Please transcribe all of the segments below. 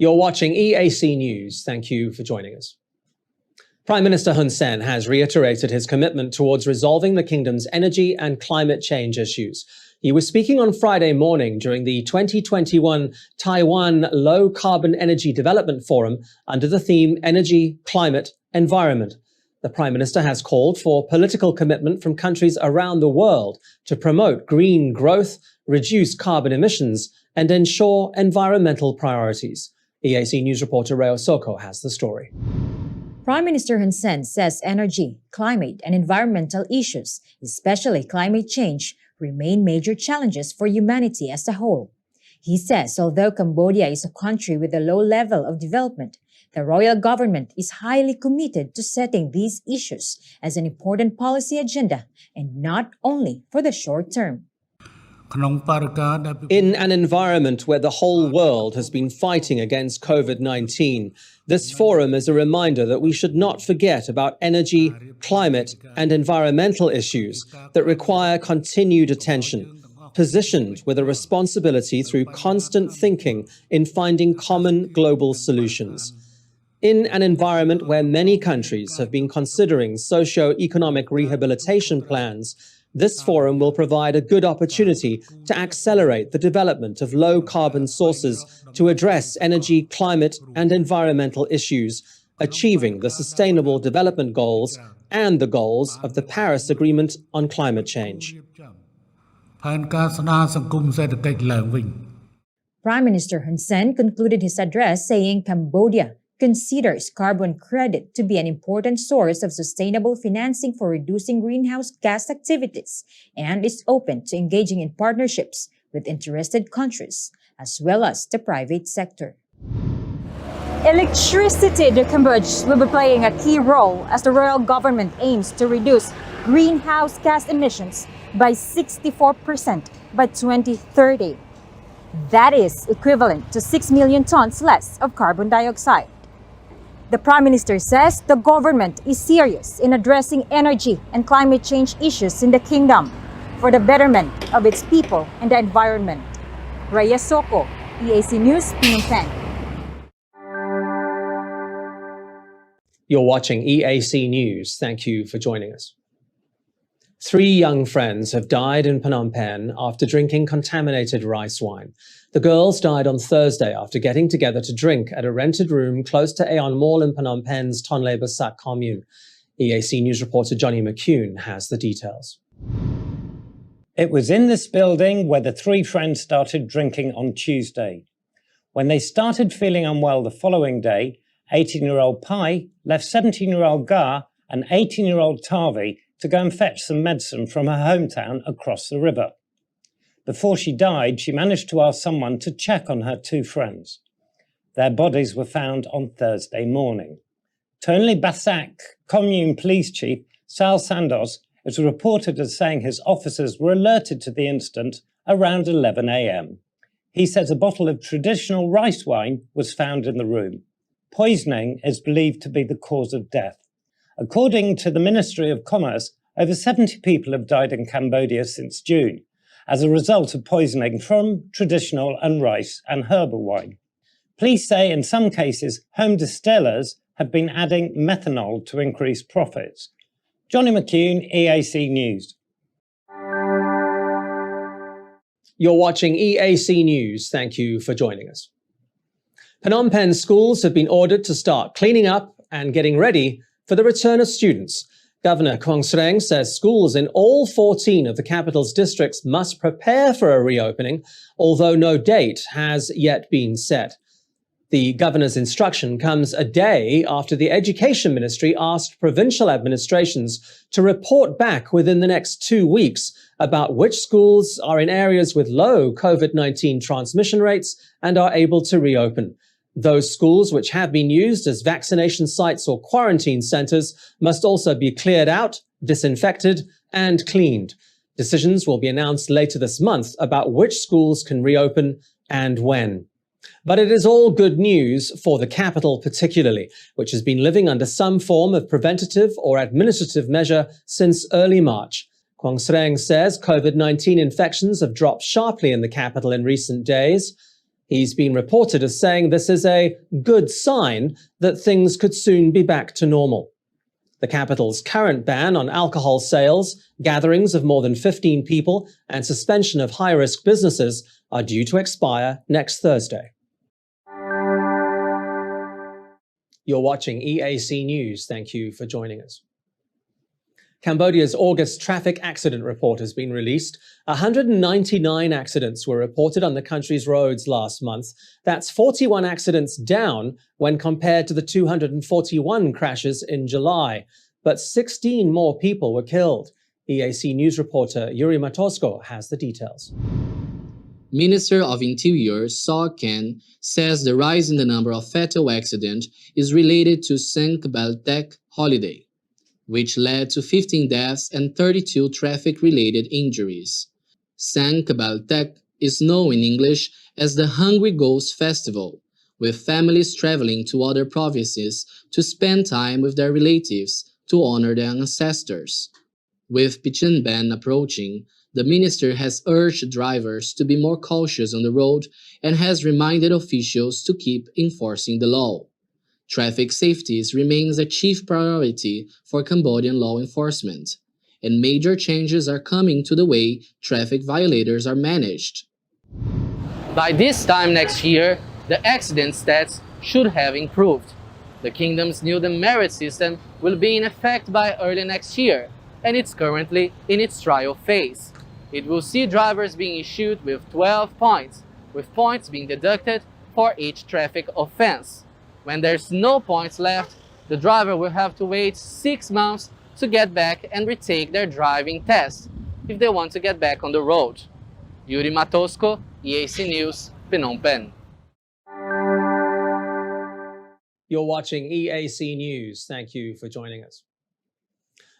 You're watching EAC News. Thank you for joining us. Prime Minister Hun Sen has reiterated his commitment towards resolving the kingdom's energy and climate change issues. He was speaking on Friday morning during the 2021 Taiwan Low Carbon Energy Development Forum under the theme Energy, Climate, Environment. The Prime Minister has called for political commitment from countries around the world to promote green growth, reduce carbon emissions, and ensure environmental priorities. EAC News reporter Reo Soko has the story. Prime Minister Hun Sen says energy, climate, and environmental issues, especially climate change, remain major challenges for humanity as a whole. He says although Cambodia is a country with a low level of development, the royal government is highly committed to setting these issues as an important policy agenda and not only for the short term. In an environment where the whole world has been fighting against COVID-19, this forum is a reminder that we should not forget about energy, climate, and environmental issues that require continued attention, positioned with a responsibility through constant thinking in finding common global solutions. In an environment where many countries have been considering socio-economic rehabilitation plans, this forum will provide a good opportunity to accelerate the development of low-carbon sources to address energy, climate, and environmental issues, achieving the Sustainable Development Goals and the goals of the Paris Agreement on Climate Change. Prime Minister Hun Sen concluded his address saying Cambodia considers carbon credit to be an important source of sustainable financing for reducing greenhouse gas activities and is open to engaging in partnerships with interested countries as well as the private sector. Electricity to Cambodia will be playing a key role as the royal government aims to reduce greenhouse gas emissions by 64% by 2030. That is equivalent to 6 million tons less of carbon dioxide. The Prime Minister says the government is serious in addressing energy and climate change issues in the kingdom for the betterment of its people and the environment. Raya Soko, EAC News, Phnom Penh. You're watching EAC News. Thank you for joining us. 3 young friends have died in Phnom Penh after drinking contaminated rice wine. The girls died on Thursday after getting together to drink at a rented room close to Aeon Mall in Phnom Penh's Tonle Sap commune. EAC News reporter Johnny McCune has the details. It was in this building where the 3 friends started drinking on Tuesday. When they started feeling unwell the following day, 18-year-old Pai left 17-year-old Gar and 18-year-old Tavi to go and fetch some medicine from her hometown across the river. Before she died, she managed to ask someone to check on her 2 friends. Their bodies were found on Thursday morning. Tonle Basak Commune Police Chief Sal Sandos is reported as saying his officers were alerted to the incident around 11 a.m. He says a bottle of traditional rice wine was found in the room. Poisoning is believed to be the cause of death. According to the Ministry of Commerce, over 70 people have died in Cambodia since June as a result of poisoning from traditional and rice and herbal wine. Police say in some cases, home distillers have been adding methanol to increase profits. Johnny McCune, EAC News. You're watching EAC News. Thank you for joining us. Phnom Penh schools have been ordered to start cleaning up and getting ready for the return of students. Governor Kong Sreng says schools in all 14 of the capital's districts must prepare for a reopening, although no date has yet been set. The governor's instruction comes a day after the Education Ministry asked provincial administrations to report back within the next 2 weeks about which schools are in areas with low COVID-19 transmission rates and are able to reopen. Those schools which have been used as vaccination sites or quarantine centers must also be cleared out, disinfected, and cleaned. Decisions will be announced later this month about which schools can reopen and when. But it is all good news for the capital particularly, which has been living under some form of preventative or administrative measure since early March. Kong Sreng says COVID-19 infections have dropped sharply in the capital in recent days. He's been reported as saying this is a good sign that things could soon be back to normal. The capital's current ban on alcohol sales, gatherings of more than 15 people, and suspension of high-risk businesses are due to expire next Thursday. You're watching EAC News. Thank you for joining us. Cambodia's August traffic accident report has been released. 199 accidents were reported on the country's roads last month. That's 41 accidents down when compared to the 241 crashes in July. But 16 more people were killed. EAC News reporter Yuri Matosko has the details. Minister of Interior Saw Ken says the rise in the number of fatal accidents is related to Sank-Baltek holiday, which led to 15 deaths and 32 traffic-related injuries. Sank-Baltek is known in English as the Hungry Ghost Festival, with families traveling to other provinces to spend time with their relatives to honor their ancestors. With Pichinban approaching, the minister has urged drivers to be more cautious on the road and has reminded officials to keep enforcing the law. Traffic safety remains a chief priority for Cambodian law enforcement, and major changes are coming to the way traffic violators are managed. By this time next year, the accident stats should have improved. The kingdom's new demerit system will be in effect by early next year, and it's currently in its trial phase. It will see drivers being issued with 12 points, with points being deducted for each traffic offense. When there's no points left, the driver will have to wait 6 months to get back and retake their driving test if they want to get back on the road. Yuri Matosko, EAC News, Phnom Penh. You're watching EAC News. Thank you for joining us.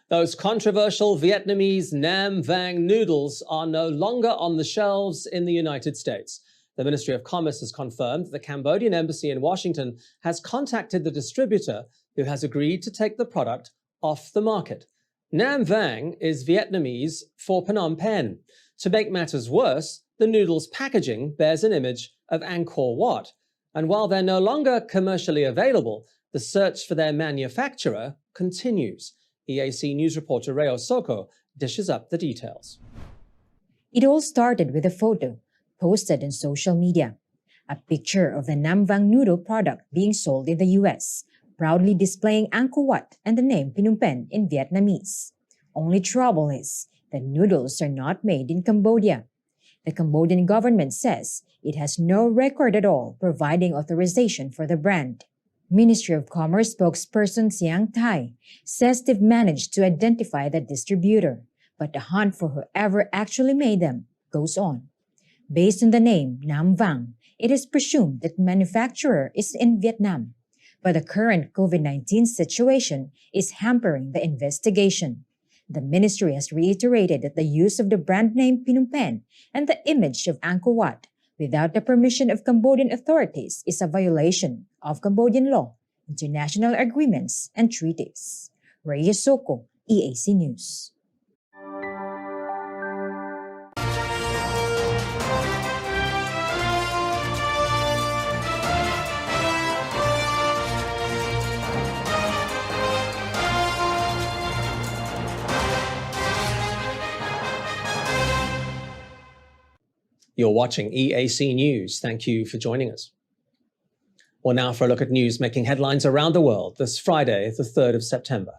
Those controversial Vietnamese Nam Vang noodles are no longer on the shelves in the United States. The Ministry of Commerce has confirmed that the Cambodian embassy in Washington has contacted the distributor who has agreed to take the product off the market. Nam Vang is Vietnamese for Phnom Penh. To make matters worse, the noodles' packaging bears an image of Angkor Wat. And while they're no longer commercially available, the search for their manufacturer continues. EAC News reporter Reo Soko dishes up the details. It all started with a photo posted in social media. A picture of the Nam Vang noodle product being sold in the US, proudly displaying Angkor Wat and the name Phnom Penh in Vietnamese. Only trouble is, the noodles are not made in Cambodia. The Cambodian government says it has no record at all providing authorization for the brand. Ministry of Commerce spokesperson Siang Thai says they've managed to identify the distributor, but the hunt for whoever actually made them goes on. Based on the name Nam Vang, it is presumed that the manufacturer is in Vietnam, but the current COVID-19 situation is hampering the investigation. The ministry has reiterated that the use of the brand name Phnom Penh and the image of Angkor Wat without the permission of Cambodian authorities is a violation of Cambodian law, international agreements, and treaties. Rhea Soko, EAC News. You're watching EAC News. Thank you for joining us. Well, now for a look at news making headlines around the world this Friday, the 3rd of September.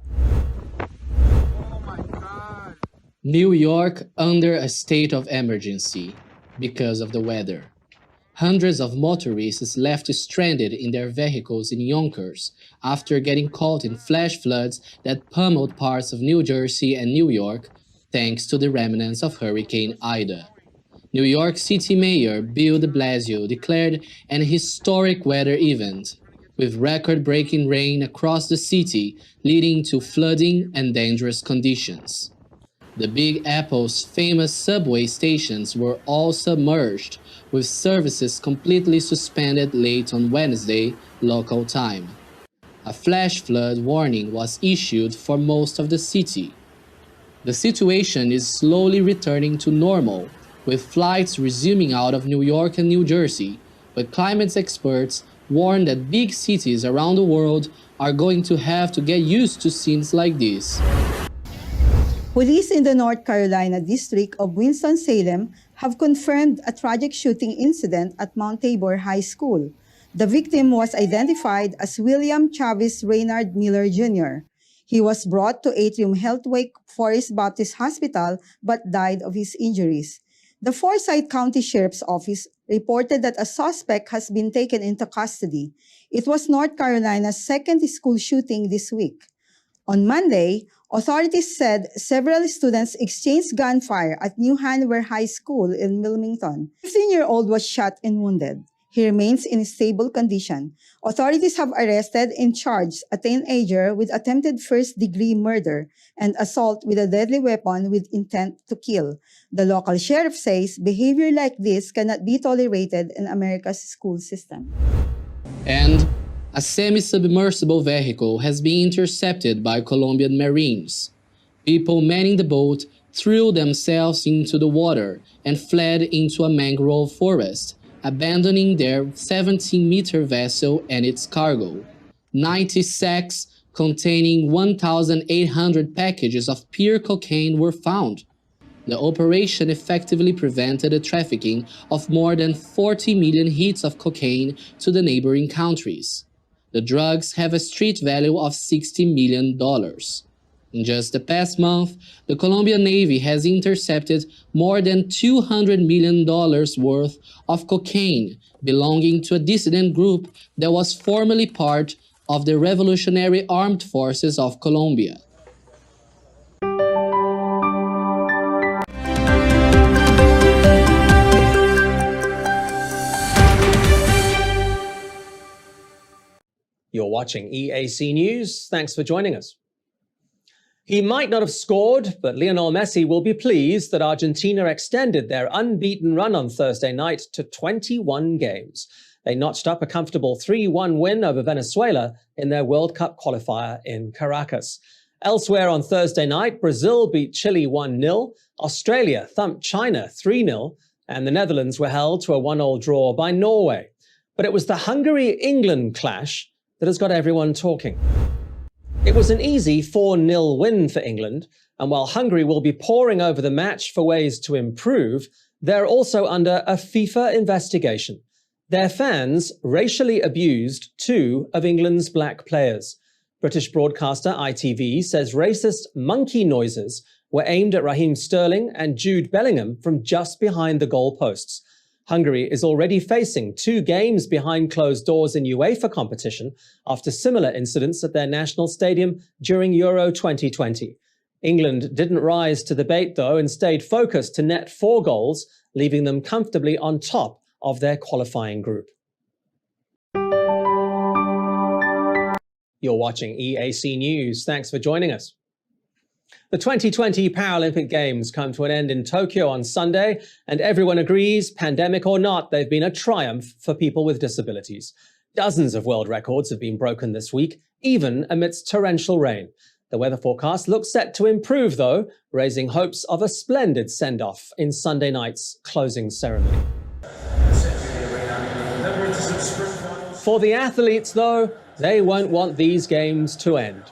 New York under a state of emergency because of the weather. Hundreds of motorists left stranded in their vehicles in Yonkers after getting caught in flash floods that pummeled parts of New Jersey and New York thanks to the remnants of Hurricane Ida. New York City Mayor Bill de Blasio declared an historic weather event, with record-breaking rain across the city leading to flooding and dangerous conditions. The Big Apple's famous subway stations were all submerged, with services completely suspended late on Wednesday, local time. A flash flood warning was issued for most of the city. The situation is slowly returning to normal, with flights resuming out of New York and New Jersey, but climate experts warn that big cities around the world are going to have to get used to scenes like this. Police in the North Carolina district of Winston-Salem have confirmed a tragic shooting incident at Mount Tabor High School. The victim was identified as William Chavis Raynard Miller Jr. He was brought to Atrium Health Wake Forest Baptist Hospital but died of his injuries. The Forsyth County Sheriff's Office reported that a suspect has been taken into custody. It was North Carolina's second school shooting this week. On Monday, authorities said several students exchanged gunfire at New Hanover High School in Wilmington. A 15-year-old was shot and wounded. He remains in stable condition. Authorities have arrested and charged a teenager with attempted first-degree murder and assault with a deadly weapon with intent to kill. The local sheriff says behavior like this cannot be tolerated in America's school system. And a semi-submersible vehicle has been intercepted by Colombian Marines. People manning the boat threw themselves into the water and fled into a mangrove forest, abandoning their 17-meter vessel and its cargo. 90 sacks containing 1,800 packages of pure cocaine were found. The operation effectively prevented the trafficking of more than 40 million hits of cocaine to the neighboring countries. The drugs have a street value of $60 million. In just the past month, the Colombian Navy has intercepted more than $200 million worth of cocaine belonging to a dissident group that was formerly part of the Revolutionary Armed Forces of Colombia. You're watching EAC News. Thanks for joining us. He might not have scored, but Lionel Messi will be pleased that Argentina extended their unbeaten run on Thursday night to 21 games. They notched up a comfortable 3-1 win over Venezuela in their World Cup qualifier in Caracas. Elsewhere on Thursday night, Brazil beat Chile 1-0, Australia thumped China 3-0, and the Netherlands were held to a 1-1 draw by Norway. But it was the Hungary-England clash that has got everyone talking. It was an easy 4-0 win for England, and while Hungary will be poring over the match for ways to improve, they're also under a FIFA investigation. Their fans racially abused 2 of England's black players. British broadcaster ITV says racist monkey noises were aimed at Raheem Sterling and Jude Bellingham from just behind the goalposts. Hungary is already facing 2 games behind closed doors in UEFA competition after similar incidents at their national stadium during Euro 2020. England didn't rise to the bait, though, and stayed focused to net 4 goals, leaving them comfortably on top of their qualifying group. You're watching EAC News. Thanks for joining us. The 2020 Paralympic Games come to an end in Tokyo on Sunday, and everyone agrees, pandemic or not, they've been a triumph for people with disabilities. Dozens of world records have been broken this week, even amidst torrential rain. The weather forecast looks set to improve, though, raising hopes of a splendid send-off in Sunday night's closing ceremony. For the athletes, though, they won't want these games to end.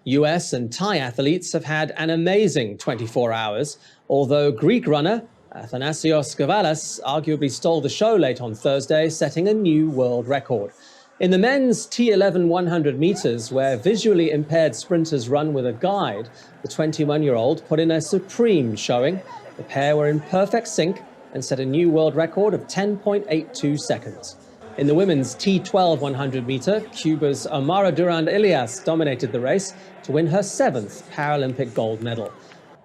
US and Thai athletes have had an amazing 24 hours, although Greek runner Athanasios Gavalas arguably stole the show late on Thursday, setting a new world record. In the men's T11 100 meters, where visually impaired sprinters run with a guide, the 21-year-old put in a supreme showing. The pair were in perfect sync and set a new world record of 10.82 seconds. In the women's T12 100 meter, Cuba's Omara Durand-Ilias dominated the race to win her 7th Paralympic gold medal.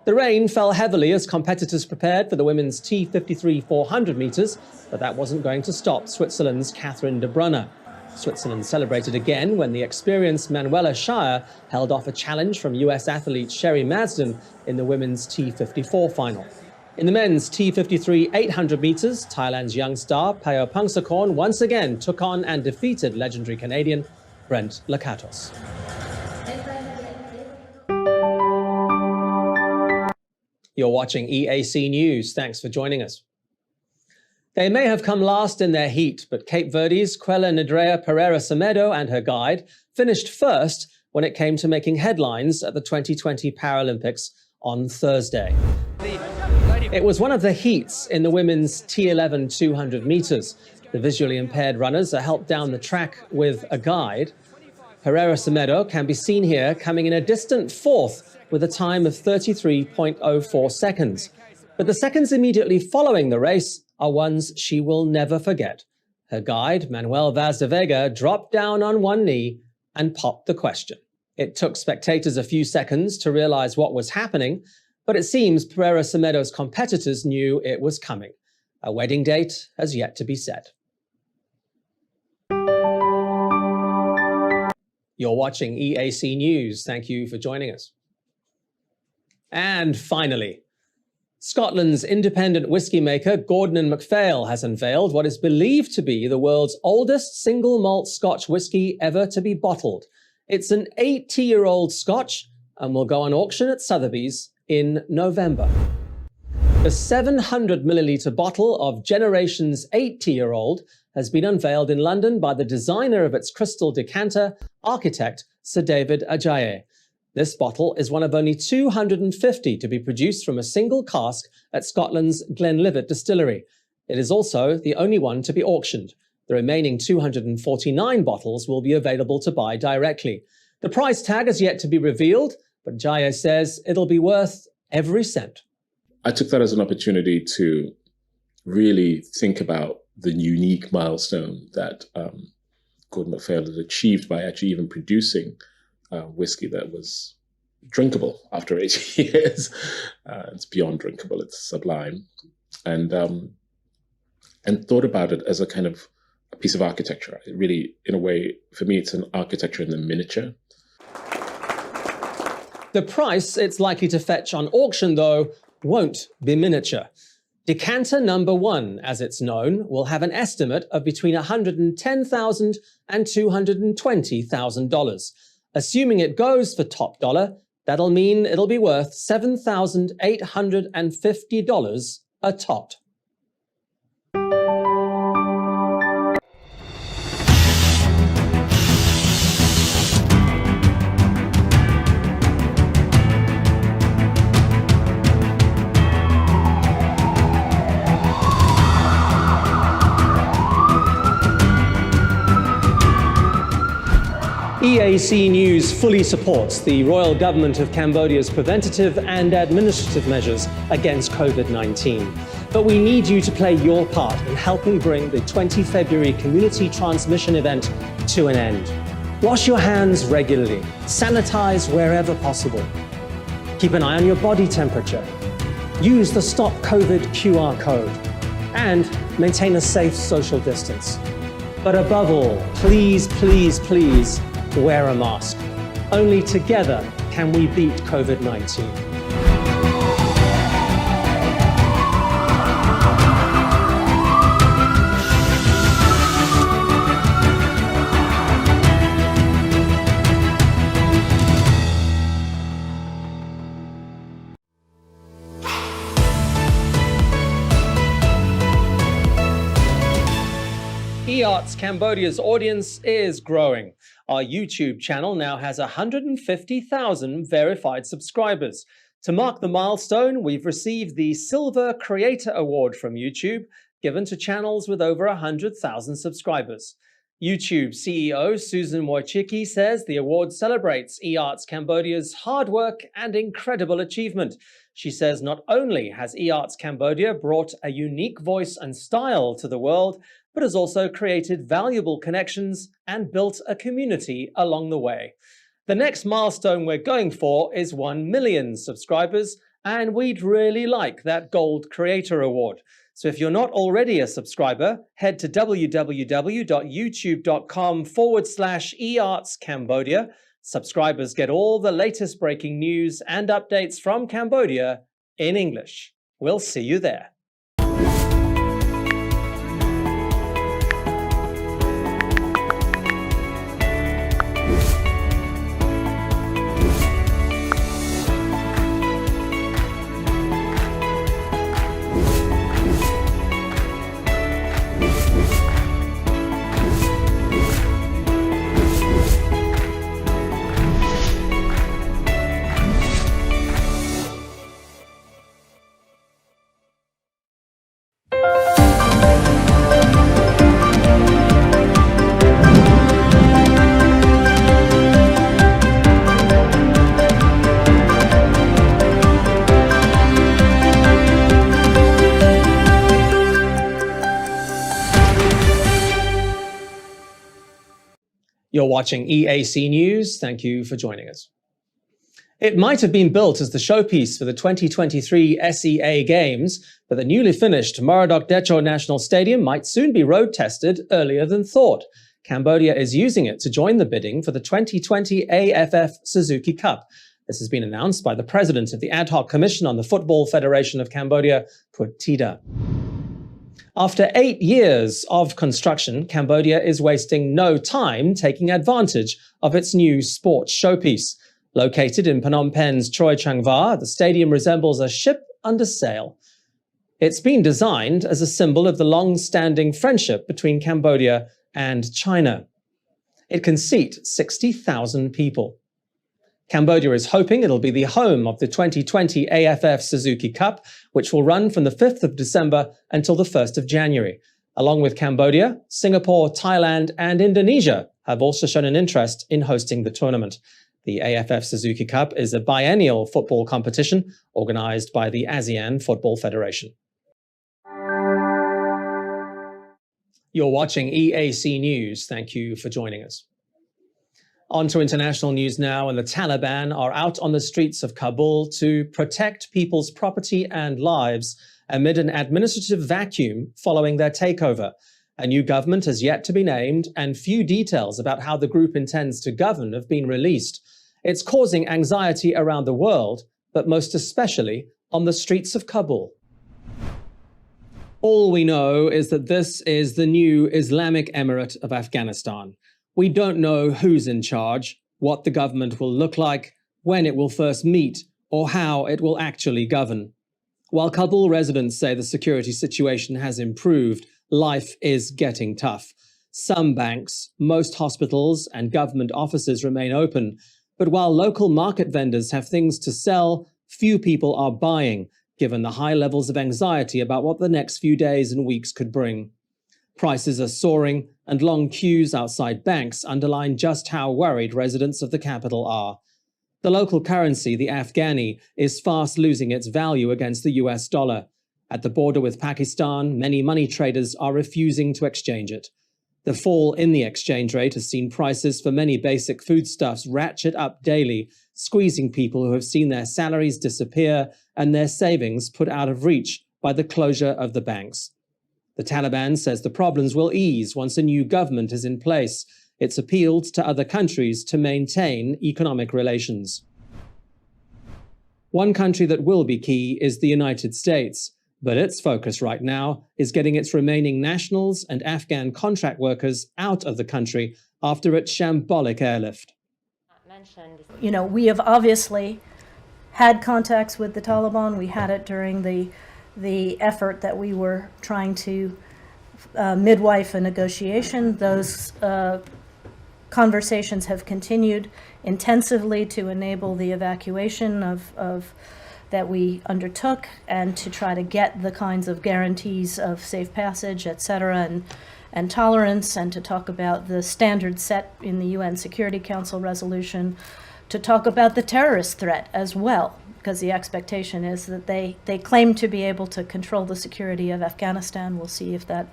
The rain fell heavily as competitors prepared for the women's T53 400 meters, but that wasn't going to stop Switzerland's Catherine de Brunner. Switzerland celebrated again when the experienced Manuela Shire held off a challenge from US athlete Sherry Madsden in the women's T54 final. In the men's T53 800 meters, Thailand's young star Payo Pangsakorn once again took on and defeated legendary Canadian Brent Lakatos. You're watching EAC News. Thanks for joining us. They may have come last in their heat, but Cape Verde's Quella Nedrea Pereira Semedo and her guide finished first when it came to making headlines at the 2020 Paralympics on Thursday. It was one of the heats in the women's T11 200 meters. The visually impaired runners are helped down the track with a guide. Pereira Semedo can be seen here coming in a distant fourth with a time of 33.04 seconds. But the seconds immediately following the race are ones she will never forget. Her guide, Manuel Vaz de Vega, dropped down on one knee and popped the question. It took spectators a few seconds to realize what was happening, but it seems Pereira Semedo's competitors knew it was coming. A wedding date has yet to be set. You're watching EAC News. Thank you for joining us. And finally, Scotland's independent whiskey maker Gordon and MacPhail has unveiled what is believed to be the world's oldest single malt Scotch whiskey ever to be bottled. It's an 80-year-old Scotch and will go on auction at Sotheby's in November. The 700-milliliter bottle of Generation's 80-year-old has been unveiled in London by the designer of its crystal decanter, architect Sir David Ajayi. This bottle is one of only 250 to be produced from a single cask at Scotland's Glenlivet distillery. It is also the only one to be auctioned. The remaining 249 bottles will be available to buy directly. The price tag is yet to be revealed, but Ajayi says it'll be worth every cent. I took that as an opportunity to really think about the unique milestone that Gordon MacPhail had achieved by actually even producing whiskey that was drinkable after 80 years. It's beyond drinkable, it's sublime. And thought about it as a kind of a piece of architecture. It really, in a way, for me, it's an architecture in the miniature. The price it's likely to fetch on auction, though, won't be miniature. Decanter number 1, as it's known, will have an estimate of between $110,000 and $220,000. Assuming it goes for top dollar, that'll mean it'll be worth $7,850 a tot. EAC News fully supports the Royal Government of Cambodia's preventative and administrative measures against COVID-19. But we need you to play your part in helping bring the 20 February community transmission event to an end. Wash your hands regularly, sanitize wherever possible. Keep an eye on your body temperature. Use the Stop COVID QR code and maintain a safe social distance. But above all, please, please, please, wear a mask. Only together can we beat COVID-19. eArts Cambodia's audience is growing. Our YouTube channel now has 150,000 verified subscribers. To mark the milestone, we've received the Silver Creator Award from YouTube, given to channels with over 100,000 subscribers. YouTube CEO Susan Wojcicki says the award celebrates eArts Cambodia's hard work and incredible achievement. She says not only has eArts Cambodia brought a unique voice and style to the world, but has also created valuable connections and built a community along the way. The next milestone we're going for is 1 million subscribers, and we'd really like that Gold Creator Award. So if you're not already a subscriber, head to www.youtube.com/eArtsCambodia. Subscribers get all the latest breaking news and updates from Cambodia in English. We'll see you there. You're watching EAC News. Thank you for joining us. It might have been built as the showpiece for the 2023 SEA Games, but the newly finished Maradok Decho National Stadium might soon be road tested earlier than thought. Cambodia is using it to join the bidding for the 2020 AFF Suzuki Cup. This has been announced by the president of the Ad Hoc Commission on the Football Federation of Cambodia, Put Tida. After 8 years of construction, Cambodia is wasting no time taking advantage of its new sports showpiece. Located in Phnom Penh's Choi Chang Va, the stadium resembles a ship under sail. It's been designed as a symbol of the long-standing friendship between Cambodia and China. It can seat 60,000 people. Cambodia is hoping it'll be the home of the 2020 AFF Suzuki Cup, which will run from the 5th of December until the 1st of January. Along with Cambodia, Singapore, Thailand, and Indonesia have also shown an interest in hosting the tournament. The AFF Suzuki Cup is a biennial football competition organized by the ASEAN Football Federation. You're watching EAC News. Thank you for joining us. On to international news now, and the Taliban are out on the streets of Kabul to protect people's property and lives amid an administrative vacuum following their takeover. A new government has yet to be named, and few details about how the group intends to govern have been released. It's causing anxiety around the world, but most especially on the streets of Kabul. All we know is that this is the new Islamic Emirate of Afghanistan. We don't know who's in charge, what the government will look like, when it will first meet, or how it will actually govern. While Kabul residents say the security situation has improved, life is getting tough. Some banks, most hospitals, and government offices remain open. But while local market vendors have things to sell, few people are buying, given the high levels of anxiety about what the next few days and weeks could bring. Prices are soaring, and long queues outside banks underline just how worried residents of the capital are. The local currency, the Afghani, is fast losing its value against the US dollar. At the border with Pakistan, many money traders are refusing to exchange it. The fall in the exchange rate has seen prices for many basic foodstuffs ratchet up daily, squeezing people who have seen their salaries disappear and their savings put out of reach by the closure of the banks. The Taliban says the problems will ease once a new government is in place. It's appealed to other countries to maintain economic relations. One country that will be key is the United States. But its focus right now is getting its remaining nationals and Afghan contract workers out of the country after its shambolic airlift. You know, we have obviously had contacts with the Taliban. We had it during the effort that we were trying to midwife a negotiation. Those conversations have continued intensively to enable the evacuation of that we undertook and to try to get the kinds of guarantees of safe passage, et cetera, and tolerance, and to talk about the standards set in the UN Security Council resolution, to talk about the terrorist threat as well, because the expectation is that they claim to be able to control the security of Afghanistan. We'll see if that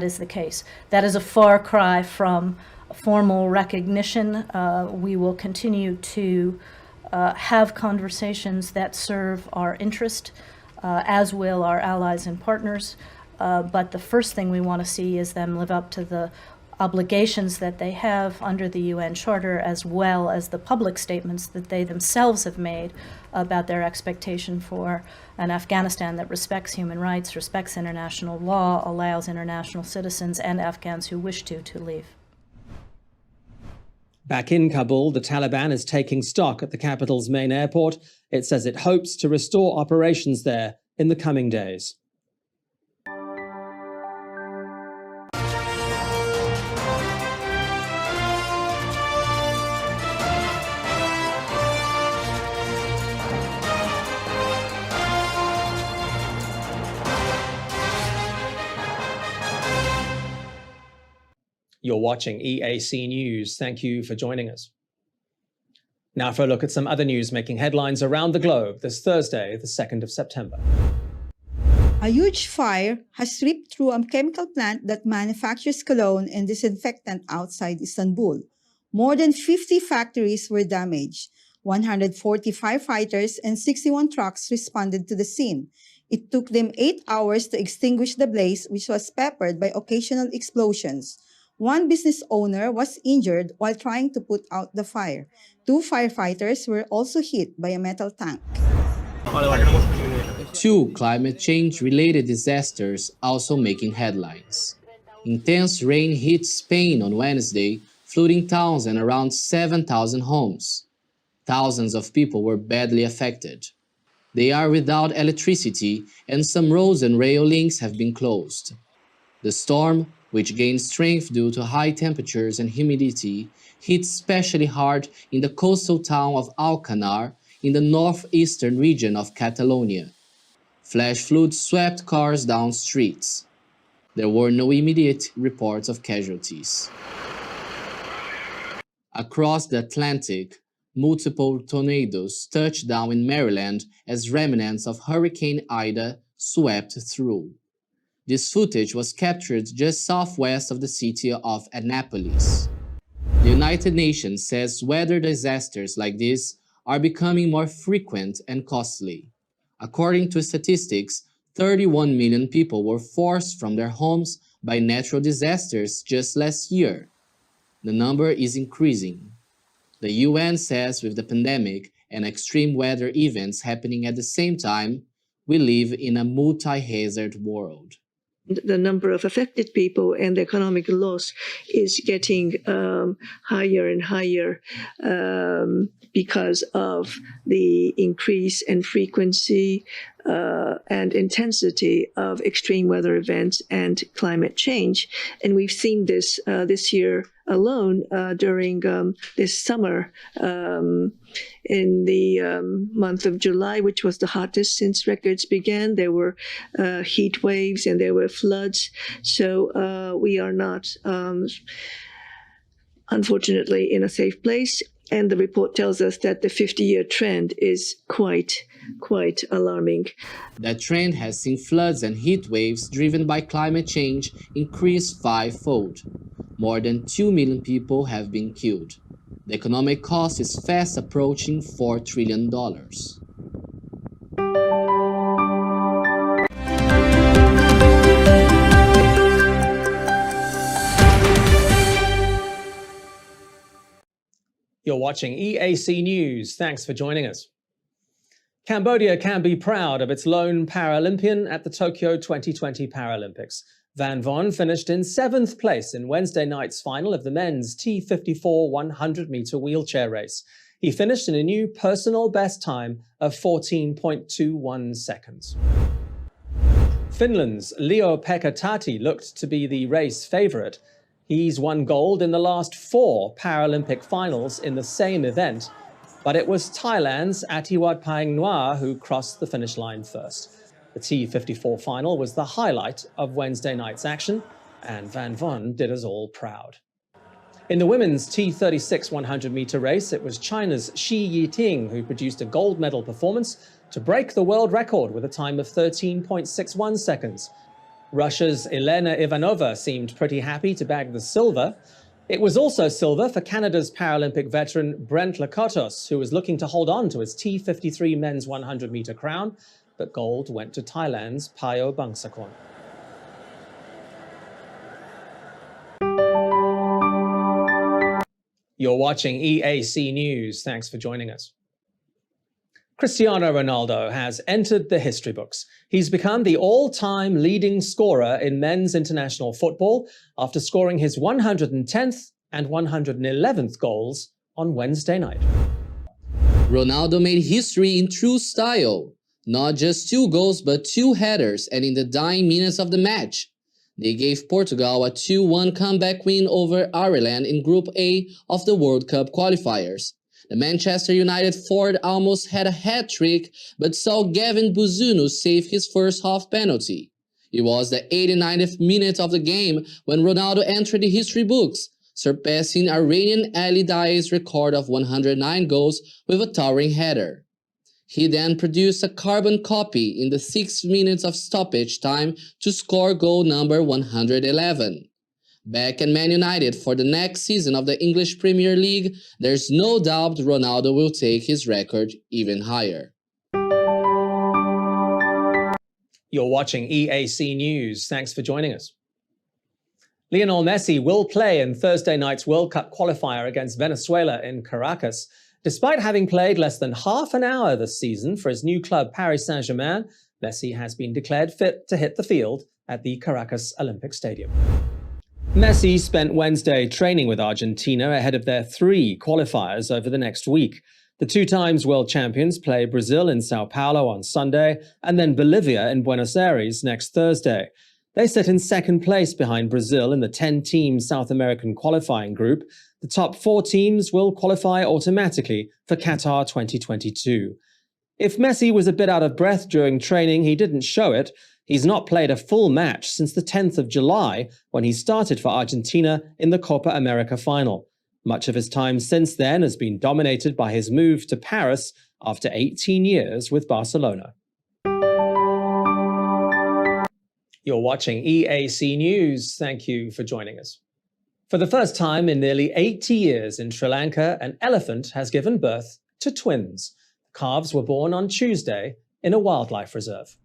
is the case. That is a far cry from formal recognition. We will continue to have conversations that serve our interest, as will our allies and partners. But the first thing we want to see is them live up to the obligations that they have under the UN Charter, as well as the public statements that they themselves have made about their expectation for an Afghanistan that respects human rights, respects international law, allows international citizens and Afghans who wish to leave. Back in Kabul, the Taliban is taking stock at the capital's main airport. It says it hopes to restore operations there in the coming days. You're watching EAC News. Thank you for joining us. Now for a look at some other news making headlines around the globe this Thursday, the 2nd of September. A huge fire has swept through a chemical plant that manufactures cologne and disinfectant outside Istanbul. More than 50 factories were damaged. 140 firefighters and 61 trucks responded to the scene. It took them 8 hours to extinguish the blaze, which was peppered by occasional explosions. One business owner was injured while trying to put out the fire. 2 firefighters were also hit by a metal tank. 2 climate change-related disasters also making headlines. Intense rain hit Spain on Wednesday, flooding towns and around 7,000 homes. Thousands of people were badly affected. They are without electricity, and some roads and rail links have been closed. The storm, which gained strength due to high temperatures and humidity, hit especially hard in the coastal town of Alcanar in the northeastern region of Catalonia. Flash floods swept cars down streets. There were no immediate reports of casualties. Across the Atlantic, multiple tornadoes touched down in Maryland as remnants of Hurricane Ida swept through. This footage was captured just southwest of the city of Annapolis. The United Nations says weather disasters like this are becoming more frequent and costly. According to statistics, 31 million people were forced from their homes by natural disasters just last year. The number is increasing. The UN says with the pandemic and extreme weather events happening at the same time, we live in a multi-hazard world. The number of affected people and the economic loss is getting higher and higher because of the increase and frequency and intensity of extreme weather events and climate change. And we've seen this this year alone during this summer in the month of July, which was the hottest since records began. There were heat waves and there were floods. So we are not, unfortunately, in a safe place. And the report tells us that the 50-year trend is quite alarming. That trend has seen floods and heat waves driven by climate change increase fivefold. More than 2 million people have been killed. The economic cost is fast approaching $4 trillion. You're watching EAC News. Thanks for joining us. Cambodia can be proud of its lone Paralympian at the Tokyo 2020 Paralympics. Van Von finished in 7th place in Wednesday night's final of the men's T54 100-meter wheelchair race. He finished in a new personal best time of 14.21 seconds. Finland's Leo-Pekka Tati looked to be the race favourite. He's won gold in the last 4 Paralympic finals in the same event, but it was Thailand's Atiwatpaing Noa who crossed the finish line first. The T54 final was the highlight of Wednesday night's action, and Van Von did us all proud. In the women's T36 100-meter race, it was China's Shi Yiting who produced a gold medal performance to break the world record with a time of 13.61 seconds. Russia's Elena Ivanova seemed pretty happy to bag the silver. It was also silver for Canada's Paralympic veteran Brent Lakotos, who was looking to hold on to his T53 men's 100-meter crown, but gold went to Thailand's Payo Bangsakon. You're watching EAC News. Thanks for joining us. Cristiano Ronaldo has entered the history books. He's become the all-time leading scorer in men's international football after scoring his 110th and 111th goals on Wednesday night. Ronaldo made history in true style. Not just 2 goals, but 2 headers, and in the dying minutes of the match. They gave Portugal a 2-1 comeback win over Ireland in Group A of the World Cup qualifiers. The Manchester United forward almost had a hat-trick, but saw Gavin Buzuno save his first half penalty. It was the 89th minute of the game when Ronaldo entered the history books, surpassing Iranian Ali Daei's record of 109 goals with a towering header. He then produced a carbon copy in the 6 minutes of stoppage time to score goal number 111. Back at Man United for the next season of the English Premier League, there's no doubt Ronaldo will take his record even higher. You're watching EAC News. Thanks for joining us. Lionel Messi will play in Thursday night's World Cup qualifier against Venezuela in Caracas. Despite having played less than half an hour this season for his new club Paris Saint-Germain, Messi has been declared fit to hit the field at the Caracas Olympic Stadium. Messi spent Wednesday training with Argentina ahead of their 3 qualifiers over the next week. The 2-times world champions play Brazil in Sao Paulo on Sunday and then Bolivia in Buenos Aires next Thursday. They sit in second place behind Brazil in the 10-team South American qualifying group. The top 4 teams will qualify automatically for Qatar 2022. If Messi was a bit out of breath during training, he didn't show it. He's not played a full match since the 10th of July when he started for Argentina in the Copa America final. Much of his time since then has been dominated by his move to Paris after 18 years with Barcelona. You're watching EAC News. Thank you for joining us. For the first time in nearly 80 years in Sri Lanka, an elephant has given birth to twins. The calves were born on Tuesday in a wildlife reserve.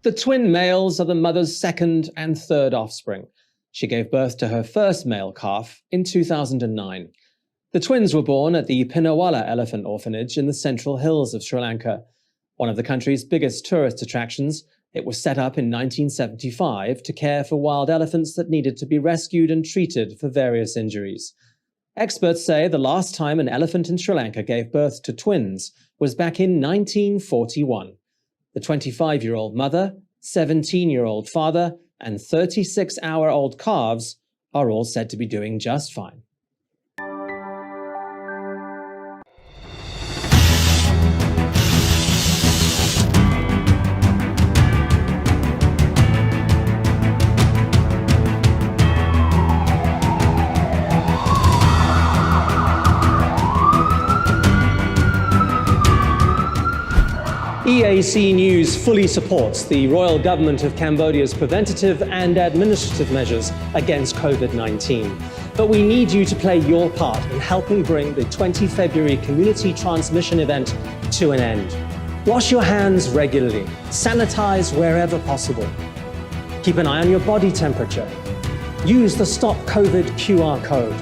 The twin males are the mother's second and third offspring. She gave birth to her first male calf in 2009. The twins were born at the Pinnawala Elephant Orphanage in the Central Hills of Sri Lanka. One of the country's biggest tourist attractions, it was set up in 1975 to care for wild elephants that needed to be rescued and treated for various injuries. Experts say the last time an elephant in Sri Lanka gave birth to twins was back in 1941. The 25-year-old mother, 17-year-old father, and 36-hour-old calves are all said to be doing just fine. EAC News fully supports the Royal Government of Cambodia's preventative and administrative measures against COVID-19. But we need you to play your part in helping bring the 20 February community transmission event to an end. Wash your hands regularly. Sanitize wherever possible. Keep an eye on your body temperature. Use the Stop COVID QR code.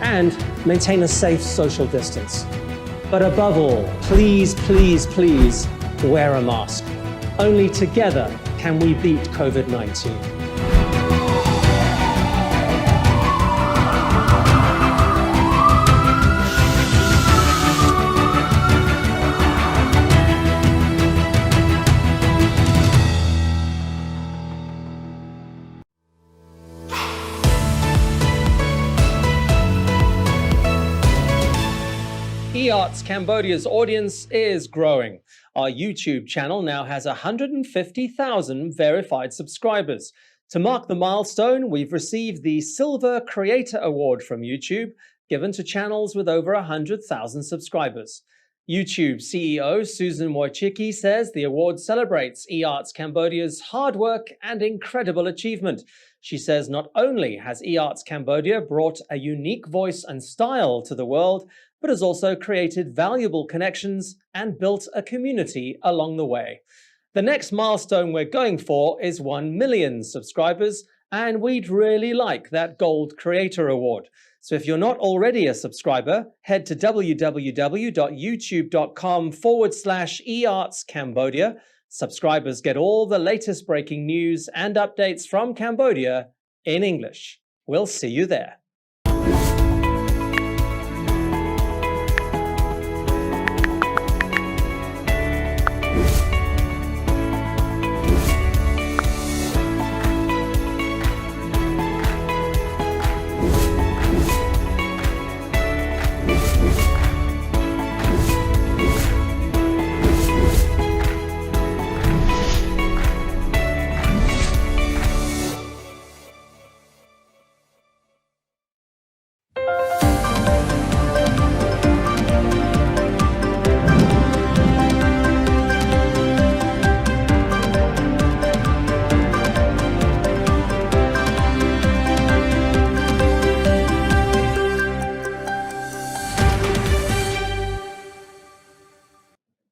And maintain a safe social distance. But above all, please, please, please, wear a mask. Only together can we beat COVID-19. eArts Cambodia's audience is growing. Our YouTube channel now has 150,000 verified subscribers. To mark the milestone, we've received the Silver Creator Award from YouTube, given to channels with over 100,000 subscribers. YouTube CEO Susan Wojcicki says the award celebrates eArts Cambodia's hard work and incredible achievement. She says not only has eArts Cambodia brought a unique voice and style to the world, but has also created valuable connections and built a community along the way. The next milestone we're going for is 1 million subscribers, and we'd really like that Gold Creator Award. So if you're not already a subscriber, head to www.youtube.com/eArtsCambodia. Subscribers get all the latest breaking news and updates from Cambodia in English. We'll see you there.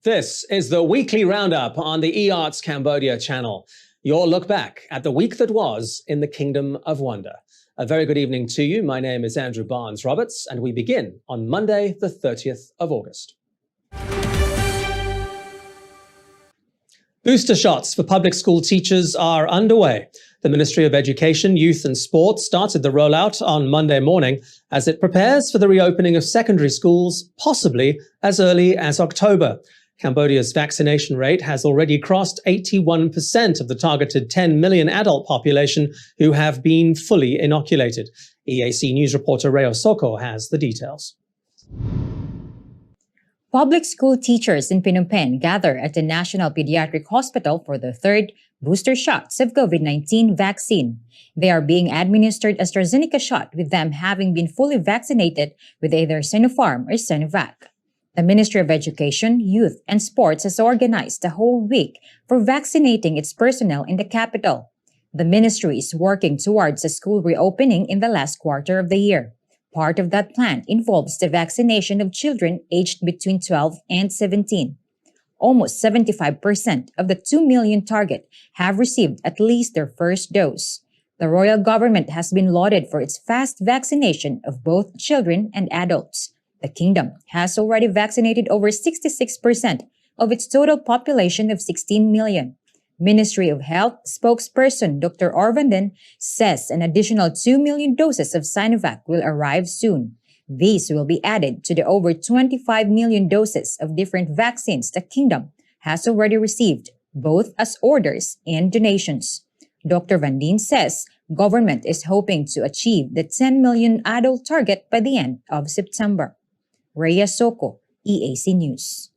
This is the weekly roundup on the eArts Cambodia channel. Your look back at the week that was in the Kingdom of Wonder. A very good evening to you. My name is Andrew Barnes-Roberts, and we begin on Monday, the 30th of August. Booster shots for public school teachers are underway. The Ministry of Education, Youth and Sport started the rollout on Monday morning as it prepares for the reopening of secondary schools, possibly as early as October. Cambodia's vaccination rate has already crossed 81% of the targeted 10 million adult population who have been fully inoculated. EAC News reporter Reo Soko has the details. Public school teachers in Phnom Penh gather at the National Pediatric Hospital for the third booster shots of COVID-19 vaccine. They are being administered AstraZeneca shot, with them having been fully vaccinated with either Sinopharm or Sinovac. The Ministry of Education, Youth and Sports has organized a whole week for vaccinating its personnel in the capital. The ministry is working towards a school reopening in the last quarter of the year. Part of that plan involves the vaccination of children aged between 12 and 17. Almost 75% of the 2 million target have received at least their first dose. The royal government has been lauded for its fast vaccination of both children and adults. The kingdom has already vaccinated over 66% of its total population of 16 million. Ministry of Health spokesperson Dr. Orvanden says an additional 2 million doses of Sinovac will arrive soon. These will be added to the over 25 million doses of different vaccines the kingdom has already received, both as orders and donations. Dr. Vandeen says government is hoping to achieve the 10 million adult target by the end of September. Rhea Soko, EAC News.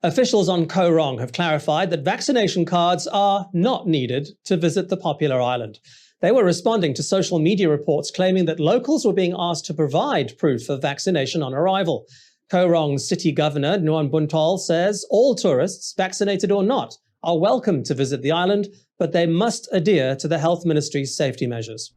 Officials on Koh Rong have clarified that vaccination cards are not needed to visit the popular island. They were responding to social media reports claiming that locals were being asked to provide proof of vaccination on arrival. Koh Rong's city governor, Nuan Buntol, says all tourists, vaccinated or not, are welcome to visit the island, but they must adhere to the health ministry's safety measures.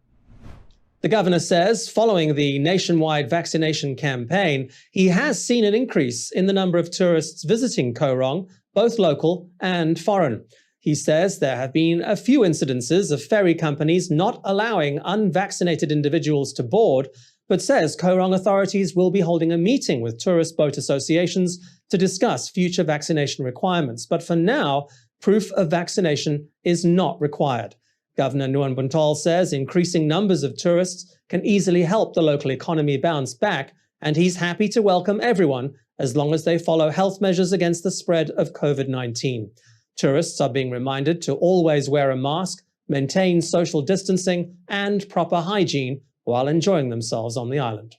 The governor says, following the nationwide vaccination campaign, he has seen an increase in the number of tourists visiting Koh Rong, both local and foreign. He says there have been a few incidences of ferry companies not allowing unvaccinated individuals to board, but says Koh Rong authorities will be holding a meeting with tourist boat associations to discuss future vaccination requirements. But for now, proof of vaccination is not required. Governor Nuan Buntol says increasing numbers of tourists can easily help the local economy bounce back, and he's happy to welcome everyone as long as they follow health measures against the spread of COVID-19. Tourists are being reminded to always wear a mask, maintain social distancing and proper hygiene while enjoying themselves on the island.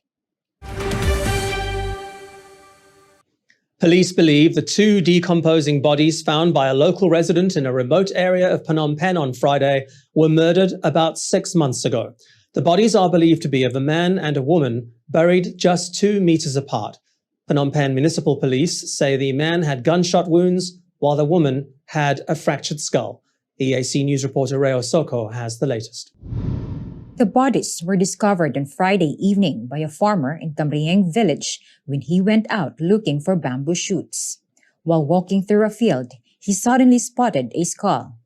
Police believe the two decomposing bodies found by a local resident in a remote area of Phnom Penh on Friday were murdered about 6 months ago. The bodies are believed to be of a man and a woman buried just 2 meters apart. Phnom Penh Municipal Police say the man had gunshot wounds while the woman had a fractured skull. EAC News reporter Reo Soko has the latest. The bodies were discovered on Friday evening by a farmer in Tamrieng village when he went out looking for bamboo shoots. While walking through a field, he suddenly spotted a skull.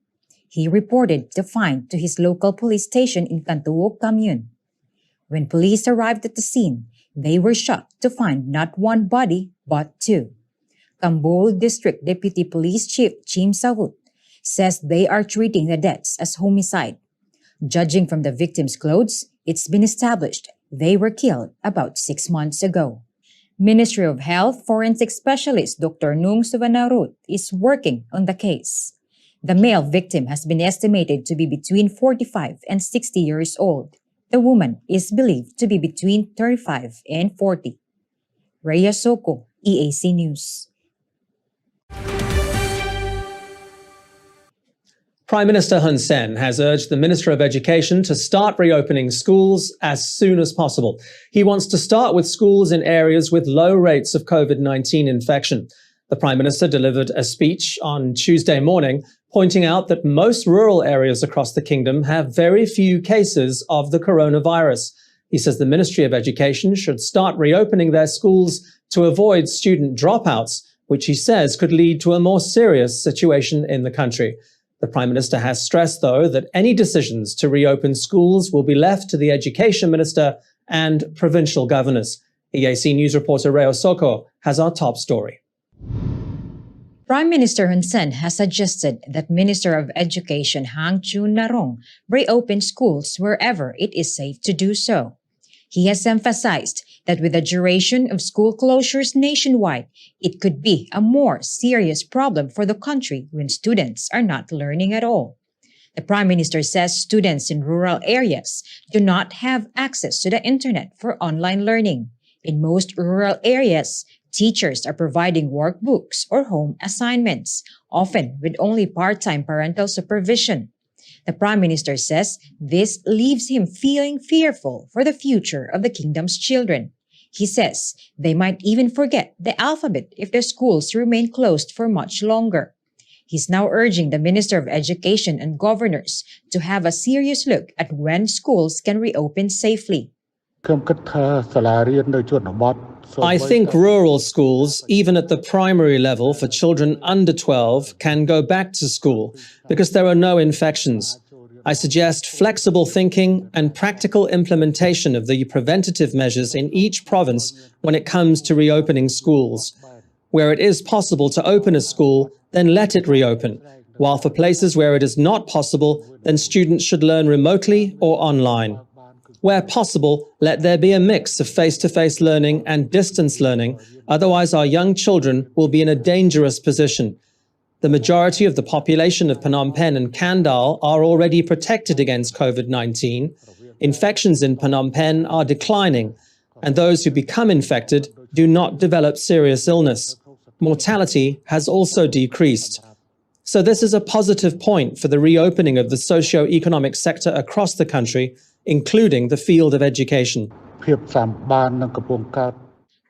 He reported the find to his local police station in Kantuok commune. When police arrived at the scene, they were shocked to find not one body but 2. Kambol District Deputy Police Chief Chim Sawut says they are treating the deaths as homicide. Judging from the victims' clothes, it's been established they were killed about 6 months ago. Ministry of Health Forensic Specialist Dr. Nung Suvanarut is working on the case. The male victim has been estimated to be between 45 and 60 years old. The woman is believed to be between 35 and 40. Rhea Soko, EAC News. Prime Minister Hun Sen has urged the Minister of Education to start reopening schools as soon as possible. He wants to start with schools in areas with low rates of COVID-19 infection. The Prime Minister delivered a speech on Tuesday morning, pointing out that most rural areas across the kingdom have very few cases of the coronavirus. He says the Ministry of Education should start reopening their schools to avoid student dropouts, which he says could lead to a more serious situation in the country. The Prime Minister has stressed, though, that any decisions to reopen schools will be left to the Education Minister and provincial governors. EAC News reporter Reo Soko has our top story. Prime Minister Hun Sen has suggested that Minister of Education Hang Chun-narong reopen schools wherever it is safe to do so. He has emphasized that with the duration of school closures nationwide, it could be a more serious problem for the country when students are not learning at all. The Prime Minister says students in rural areas do not have access to the internet for online learning. In most rural areas, teachers are providing workbooks or home assignments, often with only part-time parental supervision. The Prime Minister says this leaves him feeling fearful for the future of the kingdom's children. He says they might even forget the alphabet if their schools remain closed for much longer. He's now urging the Minister of Education and governors to have a serious look at when schools can reopen safely. I think rural schools, even at the primary level for children under 12, can go back to school because there are no infections. I suggest flexible thinking and practical implementation of the preventative measures in each province when it comes to reopening schools. Where it is possible to open a school, then let it reopen, while for places where it is not possible, then students should learn remotely or online. Where possible, let there be a mix of face-to-face learning and distance learning, otherwise our young children will be in a dangerous position. The majority of the population of Phnom Penh and Kandal are already protected against COVID-19. Infections in Phnom Penh are declining, and those who become infected do not develop serious illness. Mortality has also decreased. So this is a positive point for the reopening of the socio-economic sector across the country, including the field of education.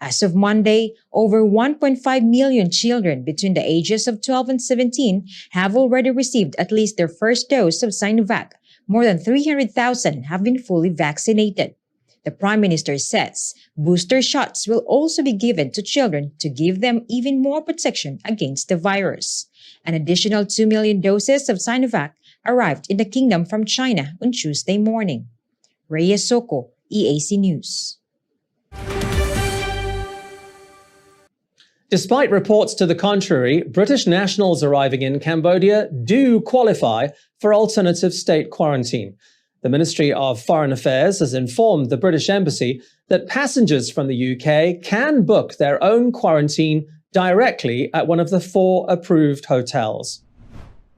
As of Monday, over 1.5 million children between the ages of 12 and 17 have already received at least their first dose of Sinovac. More than 300,000 have been fully vaccinated. The Prime Minister says booster shots will also be given to children to give them even more protection against the virus. An additional 2 million doses of Sinovac arrived in the kingdom from China on Tuesday morning. Reyes Soko, EAC News. Despite reports to the contrary, British nationals arriving in Cambodia do qualify for alternative state quarantine. The Ministry of Foreign Affairs has informed the British Embassy that passengers from the UK can book their own quarantine directly at one of the 4 approved hotels.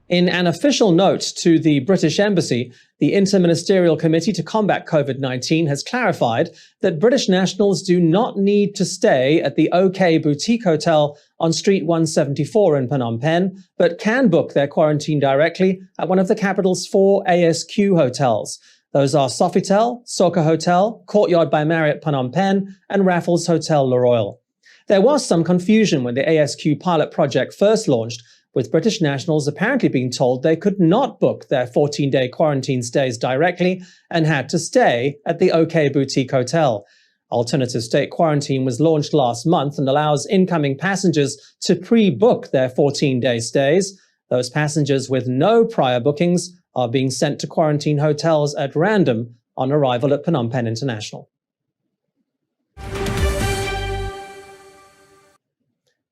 In an official note to the British Embassy, the Interministerial Committee to Combat COVID-19 has clarified that British nationals do not need to stay at the OK Boutique Hotel on Street 174 in Phnom Penh, but can book their quarantine directly at one of the capital's 4 ASQ hotels. Those are Sofitel, Soka Hotel, Courtyard by Marriott Phnom Penh, and Raffles Hotel Le Royal. There was some confusion when the ASQ pilot project first launched, with British nationals apparently being told they could not book their 14-day quarantine stays directly and had to stay at the OK Boutique Hotel. Alternative state quarantine was launched last month and allows incoming passengers to pre-book their 14-day stays. Those passengers with no prior bookings are being sent to quarantine hotels at random on arrival at Phnom Penh International.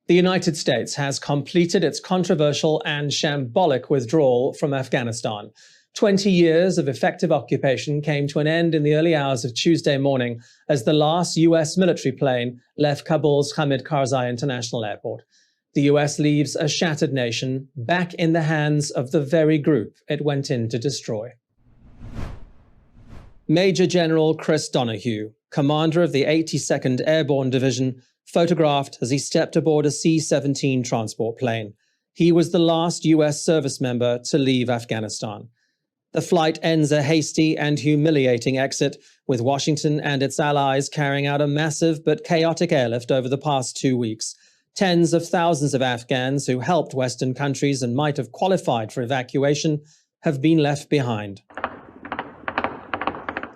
The United States has completed its controversial and shambolic withdrawal from Afghanistan. 20 years of effective occupation came to an end in the early hours of Tuesday morning as the last U.S. military plane left Kabul's Hamid Karzai International Airport. The U.S. leaves a shattered nation back in the hands of the very group it went in to destroy. Major General Chris Donahue, commander of the 82nd Airborne Division, photographed as he stepped aboard a C-17 transport plane. He was the last U.S. service member to leave Afghanistan. The flight ends a hasty and humiliating exit, with Washington and its allies carrying out a massive but chaotic airlift over the past 2 weeks. Tens of thousands of Afghans who helped Western countries and might have qualified for evacuation have been left behind.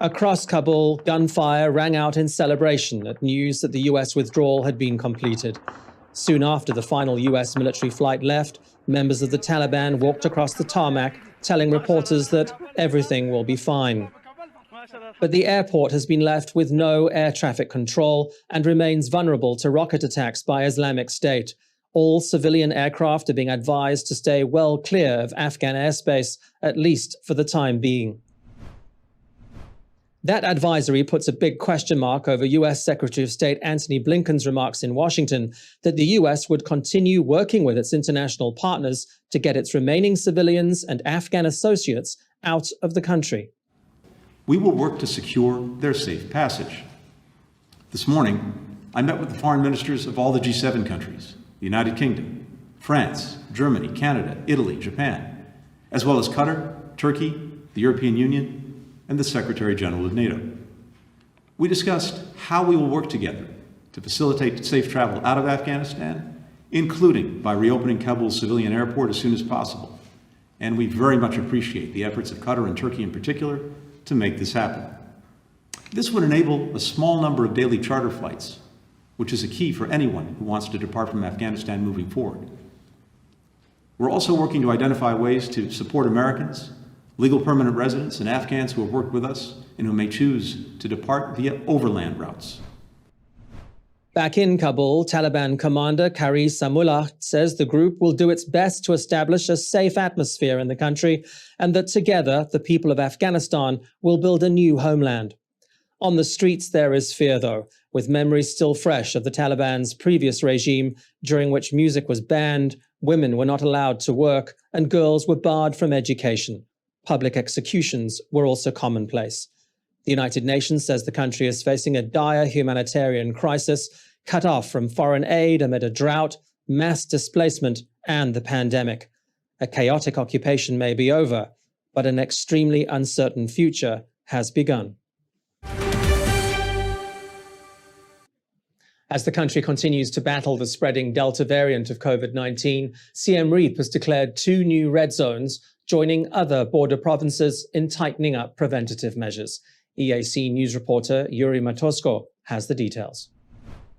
Across Kabul, gunfire rang out in celebration at news that the US withdrawal had been completed. Soon after the final US military flight left, members of the Taliban walked across the tarmac, telling reporters that everything will be fine. But the airport has been left with no air traffic control and remains vulnerable to rocket attacks by Islamic State. All civilian aircraft are being advised to stay well clear of Afghan airspace, at least for the time being. That advisory puts a big question mark over US Secretary of State Antony Blinken's remarks in Washington that the US would continue working with its international partners to get its remaining civilians and Afghan associates out of the country. We will work to secure their safe passage. This morning, I met with the foreign ministers of all the G7 countries, the United Kingdom, France, Germany, Canada, Italy, Japan, as well as Qatar, Turkey, the European Union, and the Secretary General of NATO. We discussed how we will work together to facilitate safe travel out of Afghanistan, including by reopening Kabul's civilian airport as soon as possible. And we very much appreciate the efforts of Qatar and Turkey in particular to make this happen. This would enable a small number of daily charter flights, which is a key for anyone who wants to depart from Afghanistan moving forward. We're also working to identify ways to support Americans, legal permanent residents, and Afghans who have worked with us and who may choose to depart via overland routes. Back in Kabul, Taliban commander Qari Samullah says the group will do its best to establish a safe atmosphere in the country and that together the people of Afghanistan will build a new homeland. On the streets there is fear, though, with memories still fresh of the Taliban's previous regime, during which music was banned, women were not allowed to work, and girls were barred from education. Public executions were also commonplace. The United Nations says the country is facing a dire humanitarian crisis, cut off from foreign aid amid a drought, mass displacement, and the pandemic. A chaotic occupation may be over, but an extremely uncertain future has begun. As the country continues to battle the spreading Delta variant of COVID-19, Siem Reap has declared 2 new red zones, joining other border provinces in tightening up preventative measures. EAC News reporter Yuri Matosko has the details.